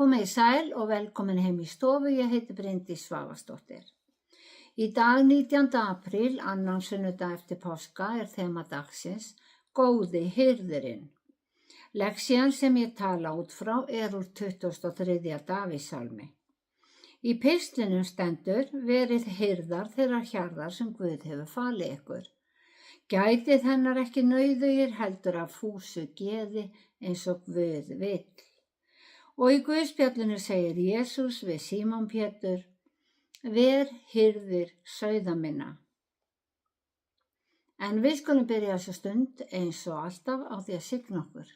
Komið í sæl og velkomin heim í stofu, ég heiti Bryndís Svavarsdóttir. Í dag 19. apríl, annan sunnudag eftir páska, þema dagsins Góði hirðirinn. Lexían sem ég tala út frá úr 23. Davíðssálmi. Í pistlinum stendur: verið hirðar þeirra hjarðar sem Guð hefur falið ykkur. Gætið hennar ekki nauðugir heldur af fúsu geði eins og Guð vill. Og í Guðspjallinu segir Jesús við Símon Pétur: ver hirðir sauða minna. En við skulum byrja þessa stund eins og alltaf á því að signa okkur.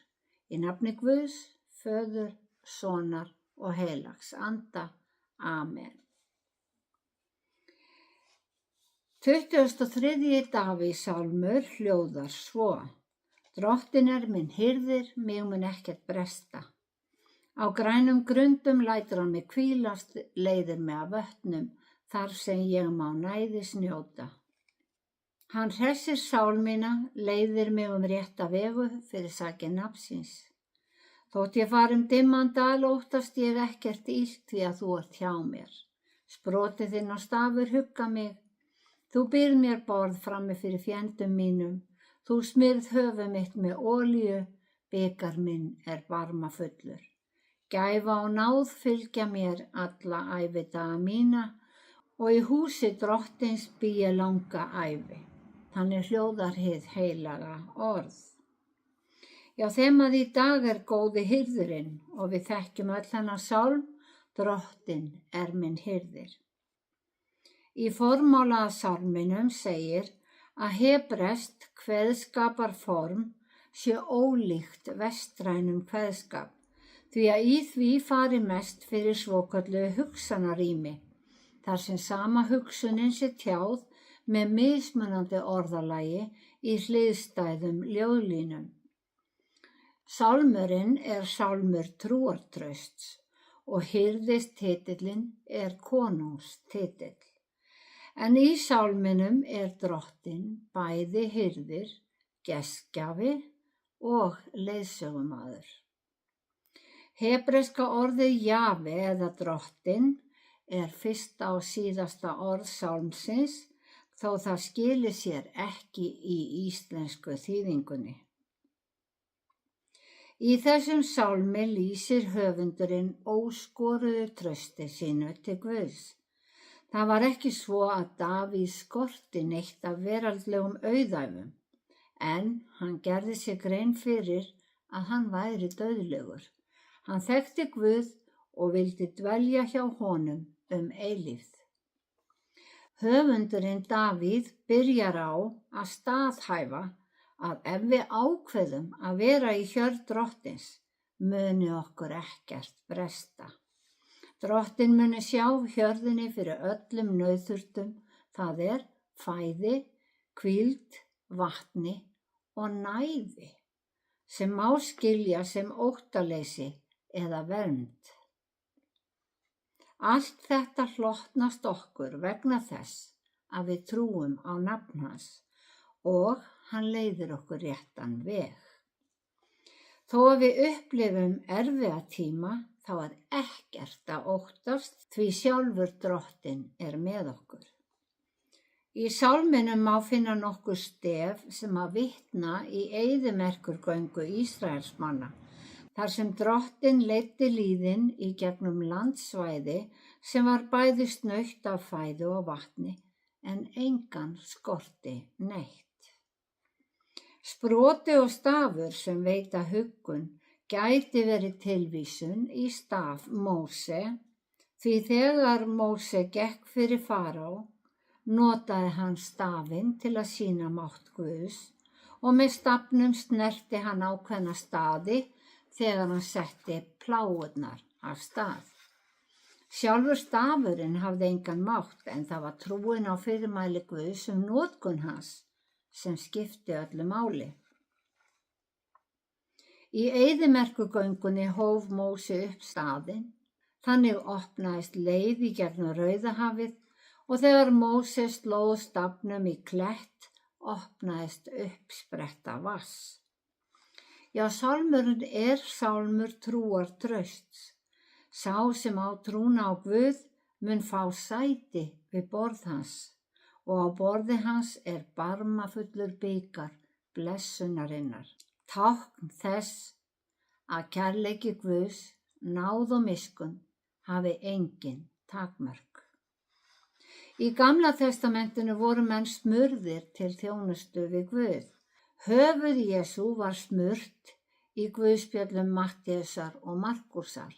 Í nafni Guðs, Föður, Sonar og Heilags Anda. Amen. 23. Davíðssálmur hljóðar svo: Drottinn minn hirðir, mig mun ekkert bresta. Á grænum grundum lætur hann mig hvílast, leiðir mig af vötnum, þar sem ég má næðis njóta. Hann hressir sál mína, leiðir mig rétta vegu fyrir sakir nafnsins. Þótt ég fari dimman dal, óttast ég ekkert illt því að þú ert hjá mér. Sprotið þinn og stafur hugga mig. Þú býrð mér borð frammi fyrir fjendum mínum. Þú smyrð höfuð mitt með olíu, bikar minn barmafullur. Gæfa og náð fylgja mér alla ævidaga mína og í húsi Drottins bý ég langa ævi. Þannig hljóðar hið heilaga orð. Já, þemað í dag góði hirðirinn og við þekkjum öll þennan sálm: Drottinn minn hirðir. Í formála sálminum segir að hebreskt kveðskaparform sé ólíkt vestrænum kveðskap, því að í því fari mest fyrir svokölluðu hugsanarými, þar sem sama hugsunin sé tjáð með mismunandi orðalagi í hliðstæðum ljóðlínum. Sálmurinn sálmur trúartrausts og hirðistitillinn konungstitill. En í sálminum Drottinn bæði hirðir, gestgjafi og leiðsögumaður. Hebreska orðið Jave eða Drottinn fyrsta og síðasta orð sálmsins, þó það skili sér ekki í íslensku þýðingunni. Í þessum sálmi lýsir höfundurinn óskoruðu trausti sínu til Guðs. Það var ekki svo að Davíð skorti neitt af veraldlegum auðæfum, en hann gerði sér grein fyrir að hann væri dauðlegur. Hann þekkti Guð og vildi dvelja hjá honum eilífð. Höfundurinn Davíð byrjar á að staðhæfa að ef við ákveðum að vera í hjörð Drottins, muni okkur ekkert bresta. Drottinn muni sjá hjörðinni fyrir öllum nauðþurftum, það fæði, hvíld, vatni og næði, sem má skilja sem óttaleysi eða vernd. Allt þetta hlotnast okkur vegna þess að við trúum á nafn hans og hann leiðir okkur réttan veg. Þó að við upplifum erfiða tíma, þá ekkert að óttast, því sjálfur Drottinn með okkur. Í sálminum má finna nokkur stef sem að vitna í eyðimerkurgöngu Ísraelsmanna, þar sem Drottinn leiddi lýðinn í gegnum landsvæði sem var bæði snautt af fæðu og vatni, en engan skorti neitt. Sproti og stafur sem veita huggun gæti verið tilvísun í staf Móse, því þegar Móse gekk fyrir Faró, notaði hann stafinn til að sýna mátt Guðs og með stafnum snerti hann ákveðna staði þegar hann setti plágurnar af stað. Sjálfur stafurinn hafði engan mátt, en það var trúin á fyrirmæli Guðs notkun hans sem skipti öllu máli. Í eyðimerkurgöngunni hóf Móse upp staðinn, þannig opnaðist leið í gegnum Rauðahafið og þegar Móse sló stafnum í klett, opnaðist uppspretta vatns. Já, sálmurinn sálmur trúartrausts. Sá sem á trúna á Guð mun fá sæti við borð hans og á borði hans barmafullur bikar blessunarinnar. Tákn þess að kærleiki Guðs, náð og miskunn hafi engin takmörk. Í Gamla testamentinu voru menn smurðir til þjónustu við Guð. Höfuð Jesú var smurt í guðspjöllum Mattheusar og Markúsar,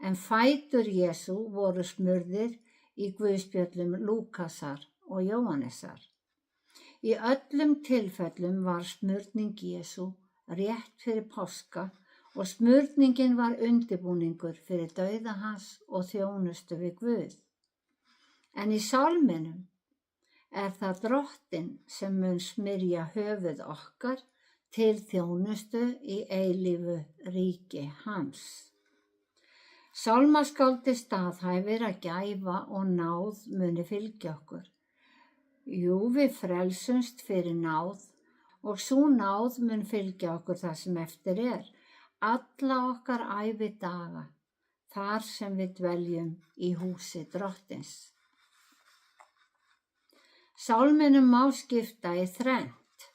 en fætur Jesú voru smurðir í guðspjöllum Lúkasar og Jóhannesar. Í öllum tilfellum var smurning Jesú rétt fyrir páska og smurningin var undirbúningur fyrir dauða hans og þjónustu við Guð. En í sálminum það Drottinn sem mun smyrja höfuð okkar til þjónustu í eilífu ríki hans. Sálmaskáldi staðhæfir að gæfa og náð muni fylgja okkur. Jú, við frelsumst fyrir náð og sú náð mun fylgja okkur það sem eftir alla okkar ævidaga, þar sem við dveljum í húsi Drottins. Sálminum má skipta í þrennt.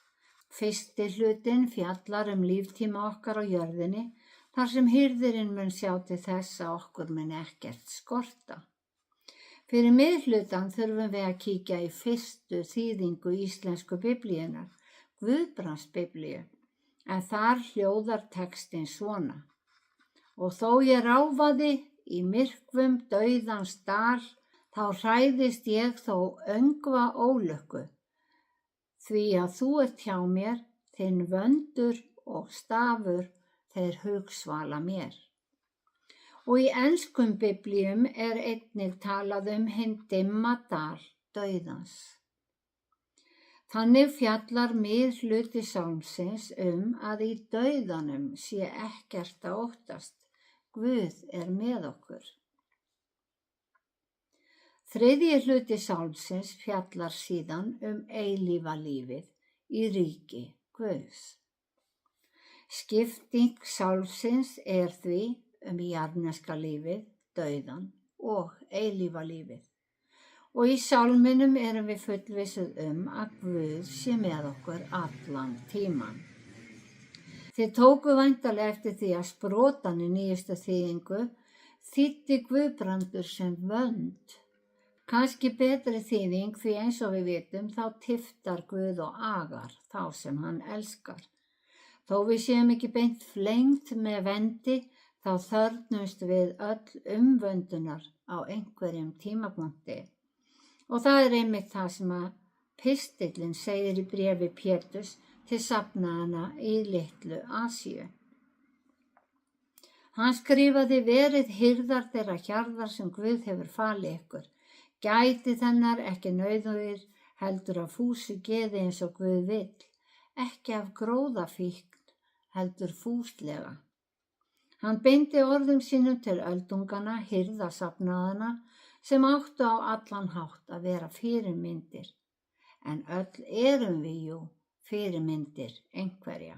Fyrsti hlutinn fjallar líftíma okkar á jörðinni, þar sem hirðirinn mun sjá til þess að okkur mun ekkert skorta. Fyrir miðhlutann þurfum við að kíkja í fyrstu þýðingu íslensku biblíunnar, Guðbrandsbiblíu, en þar hljóðar textinn svona: Og þó ég ráfaði í myrkvum dauðans dal, þá hræðist ég þó öngva ólukku, því að þú ert hjá mér, þinn vöndur og stafur, þeir hugsvala mér. Og í enskum biblíum einnig talað hinn dimma dal dauðans. Þannig fjallar miðhluti sálmsins að í dauðanum sé ekkert að óttast, Guð með okkur. Þriðji hluti sálmsins fjallar síðan eilífa lífið í ríki Guðs. Skipting sálmsins því jarðneska lífið, dauðan og eilífa lífið. Og í sálminum við fullvissuð að Guð sé með okkur allan tíman. Þið tóku væntanlega eftir því að sprotann í nýjustu þýðingu þýddi Guðbrandur sem vönd. Kannski betri þýðing því eins og við vitum þá tiftar Guð og agar þá sem hann elskar. Þó við séum ekki beint flengt með vendi þá þörfnumst við öll umvöndunar á einhverjum tímapunkti. Og það einmitt það sem að pistillinn segir í bréfi Péturs til safnaðanna í litlu Asíu. Hann skrifaði: verið hirðar þeirra hjarðar sem Guð hefur falið ykkur. Gæti þennar ekki nauðugir heldur af fúsu geði eins og Guð vill, ekki af gróðafíkn heldur fúslega. Hann beindi orðum sínum til öldungana, hirðasafnaðana, sem áttu á allan hátt að vera fyrirmyndir, en öll erum við jú fyrirmyndir einhverja.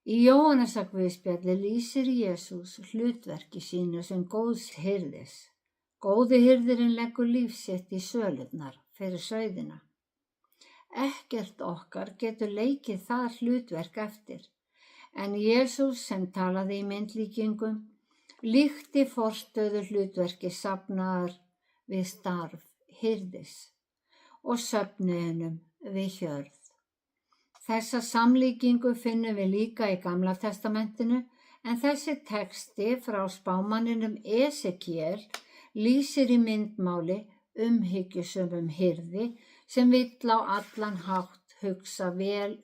Í Jóhannesarguðspjalli lýsir Jesús hlutverki sínu sem góðs hirðis. Góði hirðirinn leggur líf sitt í sölurnar fyrir sauðina. Ekkert okkar getur leikið það hlutverk eftir, en Jesús sem talaði í myndlíkingum líkti forstöðu hlutverki safnaðar við starf hirðis og söfnuðinum við hjörð. Þessa samlíkingu finnum við líka í Gamla testamentinu, en þessi texti frá spámanninum Esekiel lýsir í myndmáli umhyggjusömum hirði sem vill á allan hátt hugsa vel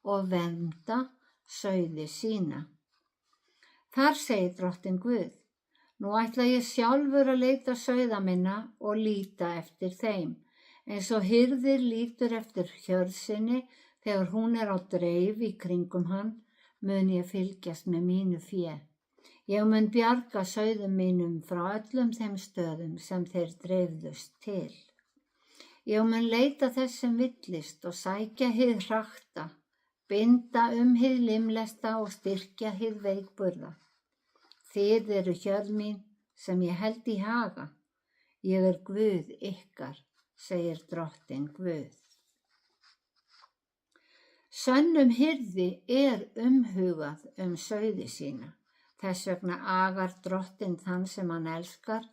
og vernda sauði sína. Þar segir Drottinn Guð: nú ætla ég sjálfur að leita sauða minna og líta eftir þeim, eins og hirðir lítur eftir hjörð sinni þegar hún á dreif í kringum hann, mun ég fylgjast með mínu fé. Ég mun bjarga sauðum mínum frá öllum þeim stöðum sem þeir dreifðust til. Ég mun leita þess sem villist og sækja hið hrakta, binda hið limlesta og styrkja hið veikburða. Þið eru hjörð mín sem ég held í haga. Ég er Guð ykkar, segir Drottinn Guð. Sönnum hirði er umhugað sauði sína. Þess vegna agar Drottinn þann sem hann elskar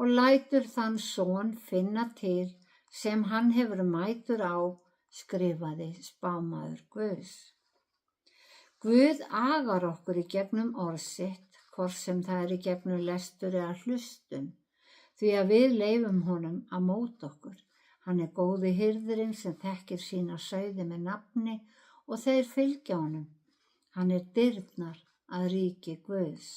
og lætur þann son finna til sem hann hefur mætur á, skrifaði spámaður Guðs. Guð agar okkur í gegnum orð sitt, hvort sem það er í gegnum lestur eða hlustun, því að við leyfum honum að móta okkur. Hann er góði hirðirinn sem þekkir sína sauði með nafni og þeir fylgja honum. Hann er dyrnar að ríki Guðs.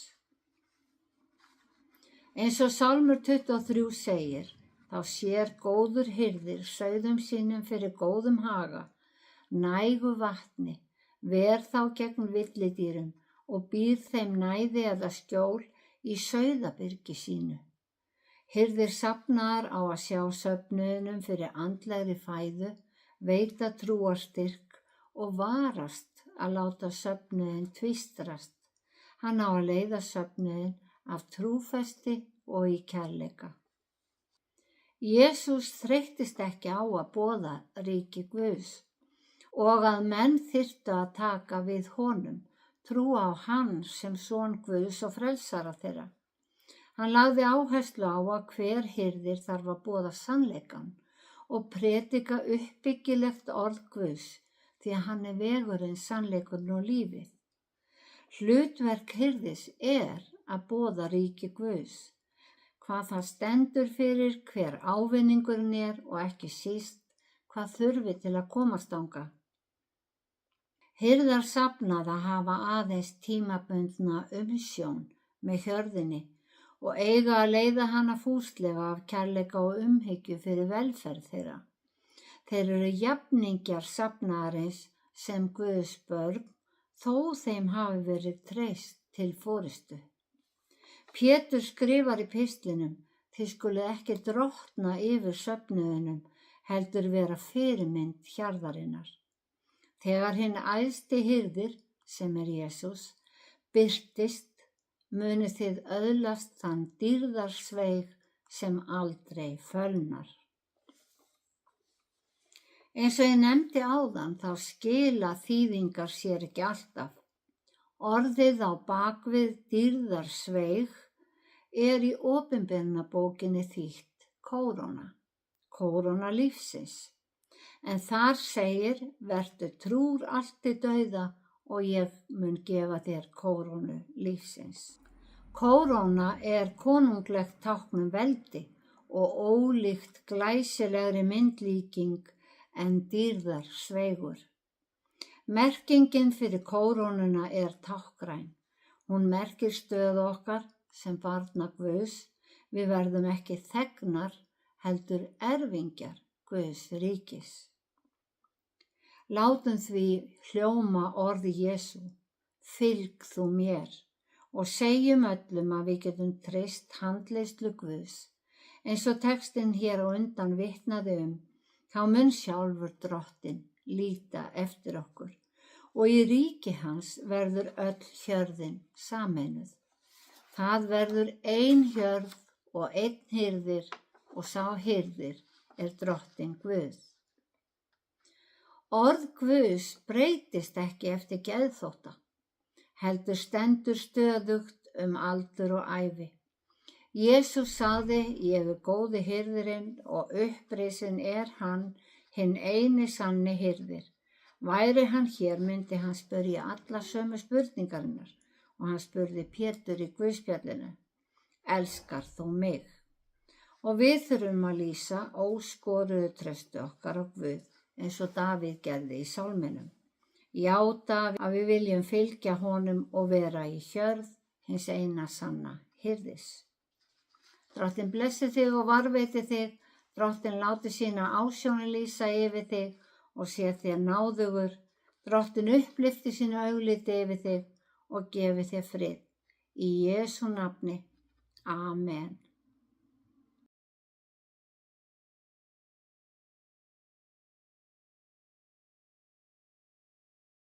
Eins og Sálmur 23 segir, þá sér góður hirðir sauðum sínum fyrir góðum haga, nægu vatni, ver þá gegn villidýrum og býr þeim næði eða skjól í sauðabyrgi sínu. Hirðir safnaðar á að sjá söfnuðinum fyrir andlegri fæðu, veita trúarstyrk og varast að láta söfnuðin tvistrast. Hann á að leiða söfnuðin af trúfesti og í kærleika. Jesús þreyttist ekki á að boða ríki Guðs og að menn þyrftu að taka við honum, trúa á hann sem son Guðs og frelsara þeirra. Hann lagði áherslu á að hver hirðir þarf að boða sannleikann og predika uppbyggilegt orð Guðs, því að hann er vegurinn, sannleikurinn og lífið. Hlutverk hirðis er að boða ríki Guðs, hvað það stendur fyrir, hver ávinningurinn er og ekki síst hvað þurfi til að komast þangað. Hirðar safnaða hafa aðeins tímabundna umsjón með hjörðinni og eiga að leiða hana fúslega af kærleika og umhyggju fyrir velferð þeirra. Þeir eru jafningjar safnaðarins sem Guðs börn, þó þeim hafi verið treyst til forystu. Pétur skrifar í pistlinum, þið skuluð ekki drottna yfir söfnuðinum, heldur vera fyrirmynd hjarðarinnar. Þegar hinn æðsti hirðir, sem er Jesús, birtist, munu þið öðlast þann dýrðarsveig sem aldrei fölnar. Eins og ég nefndi áðan, þá skila þýðingar sér ekki alltaf. Orðið á bakvið dýrðarsveig er í opinberunarbókinni þýtt kóróna lífsins. En þar segir, vertu trúr allt til dauða og ég mun gefa þér kórónu lífsins. Kóróna er konunglegt tákn veldi og ólíkt glæsilegri myndlíking en dýrðarsveigur. Merkingin fyrir kórónuna er táknræn. Hún merkir stöðu okkar sem barna Guðs. Við verðum ekki þegnar, heldur erfingjar Guðs ríkis. Látum því hljóma orði Jesú, fylg þú mér, og segjum öllum að við getum treyst handleiðslu Guðs. Eins og textinn hér á undan vitnaði þá mun sjálfur Drottinn líta eftir okkur og í ríki hans verður öll hjörðin sameinuð. Það verður ein hjörð og einn hirðir og sá hirðir er Drottinn Guð. Orð Guðs breytist ekki eftir geðþótta, heldur stendur stöðugt aldur og ævi. Jesús sagði, ég er góði hirðirinn og upprisinn er hann, hinn eini sanni hirðir. Væri hann hér myndi hann spyrja alla sömu spurningarinnar og hann spurði Pétur í Guðspjallinu, elskar þú mig? Og við þurfum að lýsa óskoruðu trausti okkar á Guð eins og Davíð gerði í sálminum. Játa að við viljum fylgja honum og vera í hjörð hins eina sanna hirðis. Drottinn blessi þig og varveiti þig, Drottinn láti sína ásjónu lýsa yfir þig og sé þér náðugur, Drottinn upplyfti sínu augliti yfir þig og gefi þér frið. Í Jesú nafni. Amen.